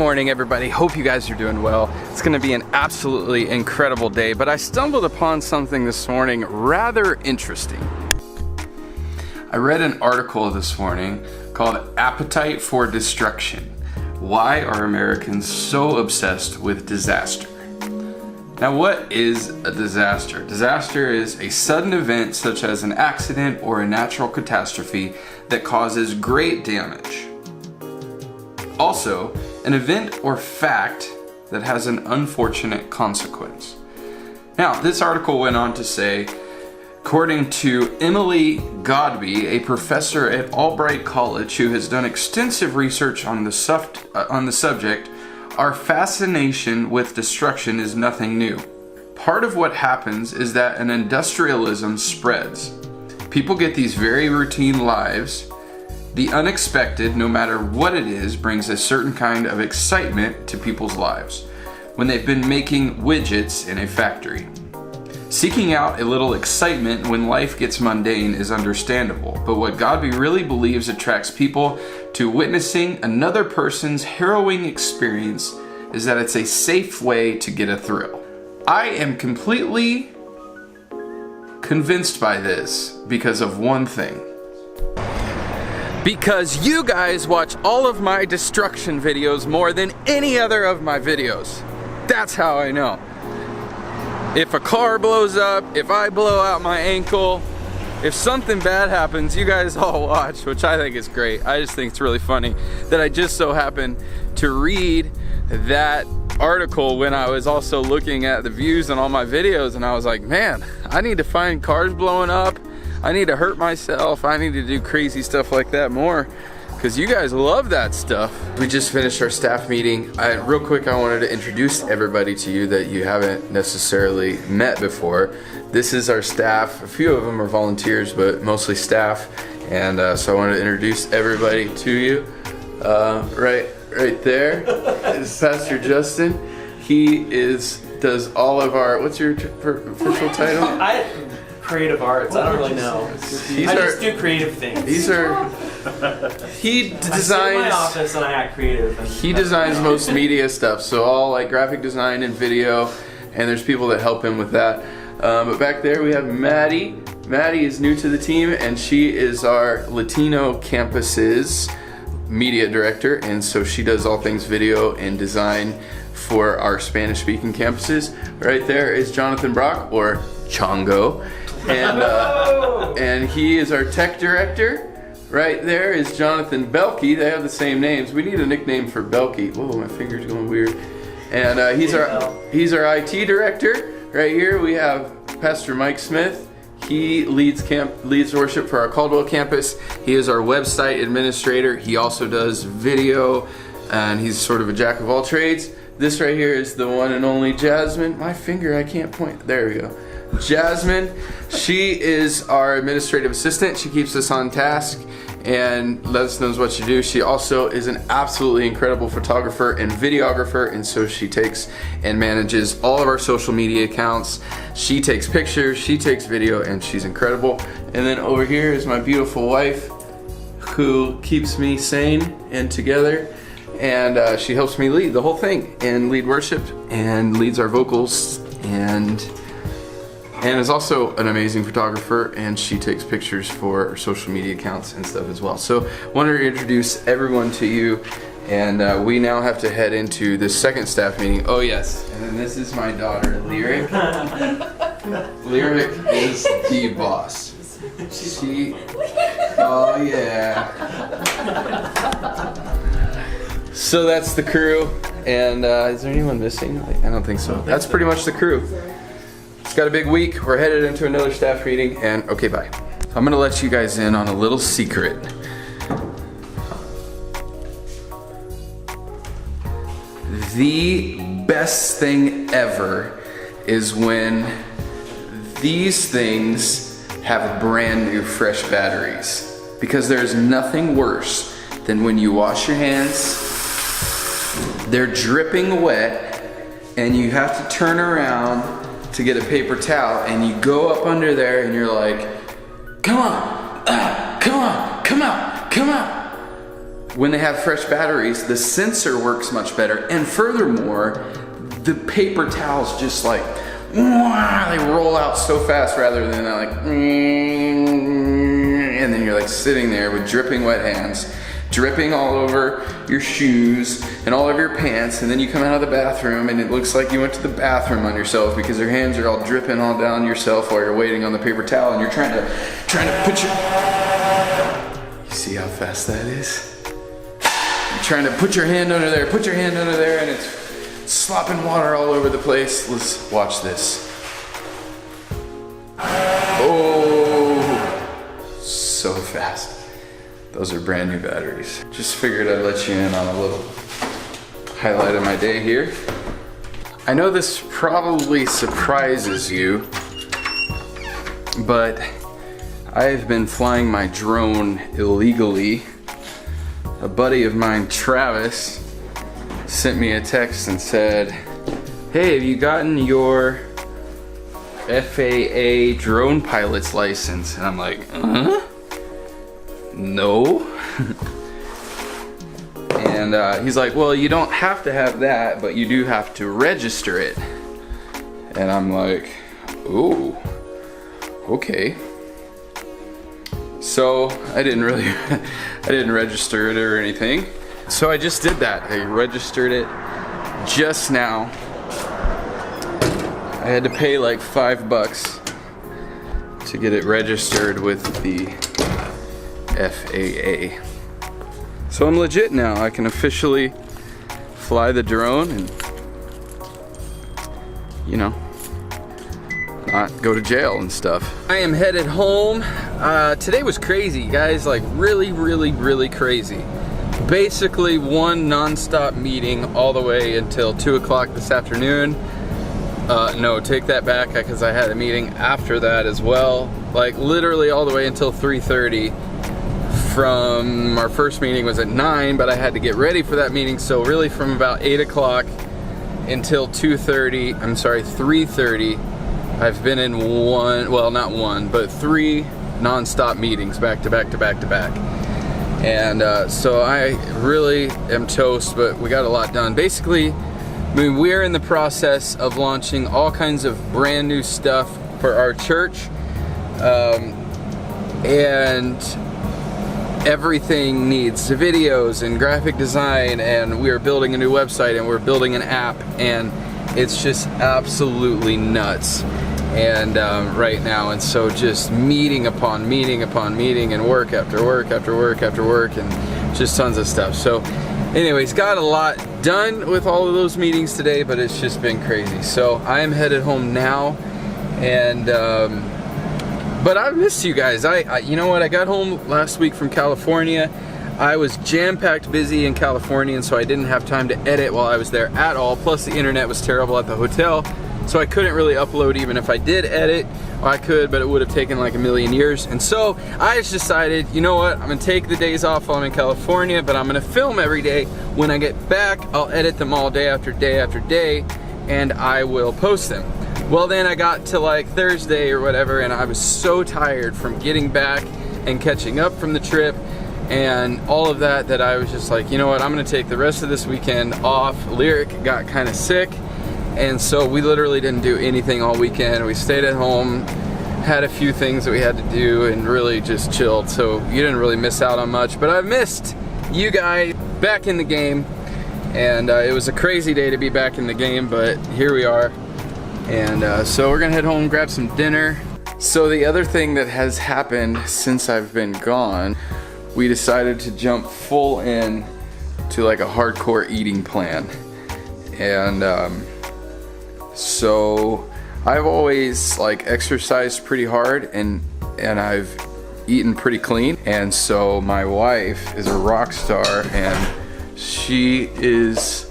morning, everybody. Hope you guys are doing well. It's gonna be an absolutely incredible day, but I stumbled upon something this morning rather interesting. I read an article this morning called Appetite for Destruction. Why are Americans so obsessed with disaster? Now, what is a disaster? Disaster is a sudden event such as an accident or a natural catastrophe that causes great damage. Also, an event or fact that has an unfortunate consequence. Now, this article went on to say, according to Emily Godby, a professor at Albright College who has done extensive research on the subject, our fascination with destruction is nothing new. Part of what happens is that an industrialism spreads. People get these very routine lives. The unexpected, no matter what it is, brings a certain kind of excitement to people's lives when they've been making widgets in a factory. Seeking out a little excitement when life gets mundane is understandable, but what Godby really believes attracts people to witnessing another person's harrowing experience is that it's a safe way to get a thrill. I am completely convinced by this because of one thing. Because you guys watch all of my destruction videos more than any other of my videos. That's how I know. If a car blows up, if I blow out my ankle, if something bad happens, you guys all watch, which I think is great. I just think it's really funny that I just so happened to read that article when I was also looking at the views on all my videos, and I was like, man, I need to find cars blowing up. I need to hurt myself. I need to do crazy stuff like that more, because you guys love that stuff. We just finished our staff meeting. Real quick, I wanted to introduce everybody to you that you haven't necessarily met before. This is our staff. A few of them are volunteers, but mostly staff. And so I wanted to introduce everybody to you. Right there is Pastor Justin. He does all of our, what's your official title? Creative arts. I don't really know. I just do creative things. He designs. I sit in my office and I act creative. He designs most media stuff, so all like graphic design and video, and there's people that help him with that. But back there we have Maddie. Maddie is new to the team, and she is our Latino campus's media director, and so she does all things video and design for our Spanish-speaking campuses. Right there is Jonathan Brock, or Chongo. And he is our tech director. Right there is Jonathan Belkey. They have the same names. We need a nickname for Belkey. Whoa, my finger's going weird. And he's our IT director. Right here we have Pastor Mike Smith. He leads worship for our Caldwell campus. He is our website administrator. He also does video, and he's sort of a jack of all trades. This right here is the one and only Jasmine. My finger, I can't point. There we go. Jasmine, she is our administrative assistant. She keeps us on task and lets us know what to do. She also is an absolutely incredible photographer and videographer, and so she takes and manages all of our social media accounts. She takes pictures, she takes video, and she's incredible. And then over here is my beautiful wife, who keeps me sane and together, and she helps me lead the whole thing and lead worship and leads our vocals, and is also an amazing photographer, and she takes pictures for our social media accounts and stuff as well. So wanted to introduce everyone to you, and we now have to head into the second staff meeting. Oh yes, and then this is my daughter, Lyric. Lyric is the boss. Oh yeah. So that's the crew, and is there anyone missing? I don't think so. That's pretty much the crew. It's got a big week. We're headed into another staff meeting, and okay, bye. So I'm gonna let you guys in on a little secret. The best thing ever is when these things have brand new fresh batteries, because there's nothing worse than when you wash your hands, they're dripping wet, and you have to turn around to get a paper towel, and you go up under there and you're like, come on, come on, come out, come out. when they have fresh batteries, the sensor works much better. And furthermore, the paper towels just like, they roll out so fast rather than like, and then you're like sitting there with dripping wet hands, dripping all over your shoes and all over your pants, and then you come out of the bathroom and it looks like you went to the bathroom on yourself because your hands are all dripping all down yourself while you're waiting on the paper towel and you're trying to put your, you see how fast that is? You're trying to put your hand under there, and it's slopping water all over the place. Let's watch this. Oh, so fast. Those are brand new batteries. Just figured I'd let you in on a little highlight of my day here. I know this probably surprises you, but I've been flying my drone illegally. A buddy of mine, Travis, sent me a text and said, "Hey, have you gotten your FAA drone pilot's license?" And I'm like, no. And he's like, "Well, you don't have to have that, but you do have to register it." And I'm like, "Ooh, okay." So I didn't register it or anything. So I just did that. I registered it just now. I had to pay like $5 to get it registered with the FAA. So I'm legit now. I can officially fly the drone and, you know, not go to jail and stuff. I am headed home. Today was crazy, guys, like really crazy. Basically one non-stop meeting all the way until 2 o'clock this afternoon. No, take that back, because I had a meeting after that as well. Like literally all the way until 3:30. From our first meeting was at 9, but I had to get ready for that meeting. So really from about 8 o'clock until 3:30, I've been in three non-stop meetings back to back. And so I really am toast, but we got a lot done. Basically, I mean, we're in the process of launching all kinds of brand new stuff for our church. And everything needs videos and graphic design, and we are building a new website, and we're building an app, and it's just absolutely nuts. And right now, and so just meeting upon meeting, and work after work, and just tons of stuff. So anyways, got a lot done with all of those meetings today, but it's just been crazy. So I am headed home now, and but I've missed you guys. You know what, I got home last week from California. I was jam-packed busy in California, and so I didn't have time to edit while I was there at all. Plus the internet was terrible at the hotel, so I couldn't really upload. Even if I did edit, I could, but it would have taken like a million years. And so I just decided, you know what, I'm gonna take the days off while I'm in California, but I'm gonna film every day. When I get back, I'll edit them all day after day, and I will post them. Well, then I got to like Thursday or whatever, and I was so tired from getting back and catching up from the trip and all of that, that I was just like, you know what, I'm gonna take the rest of this weekend off. Lyric got kind of sick, and so we literally didn't do anything all weekend. We stayed at home, had a few things that we had to do, and really just chilled. So you didn't really miss out on much, but I missed you guys back in the game. And it was a crazy day to be back in the game, but here we are. And so we're gonna head home, grab some dinner. So the other thing that has happened since I've been gone, we decided to jump full in to like a hardcore eating plan. And so I've always like exercised pretty hard, and I've eaten pretty clean. And so my wife is a rock star, and she is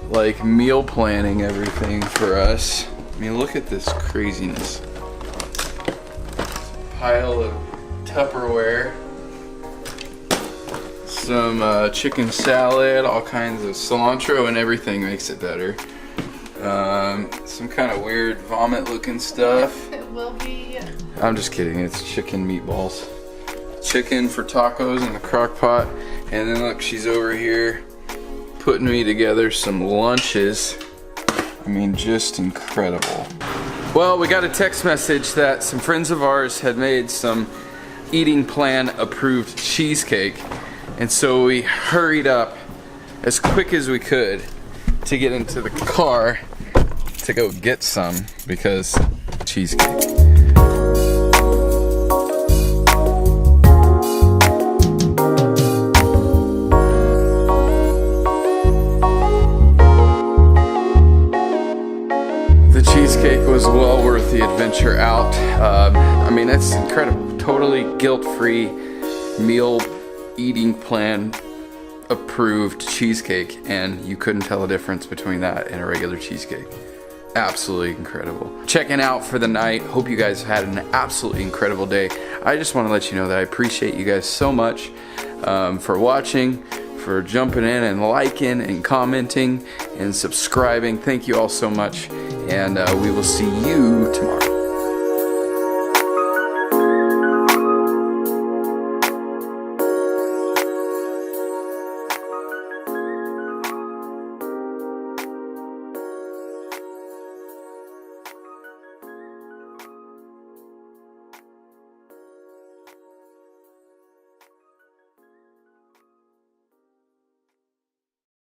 like meal planning everything for us. I mean, look at this craziness. Pile of Tupperware, some chicken salad, all kinds of cilantro, and everything makes it better. Some kind of weird vomit looking stuff. It will be. I'm just kidding, it's chicken meatballs. chicken for tacos in the crock pot. And then look, she's over here putting me together some lunches. I mean, just incredible. Well, we got a text message that some friends of ours had made some eating plan approved cheesecake. And so we hurried up as quick as we could to get into the car to go get some because cheesecake. Cheesecake was well worth the adventure out. I mean, that's incredible. Totally guilt-free meal eating plan approved cheesecake, and you couldn't tell the difference between that and a regular cheesecake. Absolutely incredible. Checking out for the night. Hope you guys had an absolutely incredible day. I just want to let you know that I appreciate you guys so much for watching, for jumping in and liking and commenting and subscribing. Thank you all so much, and we will see you tomorrow.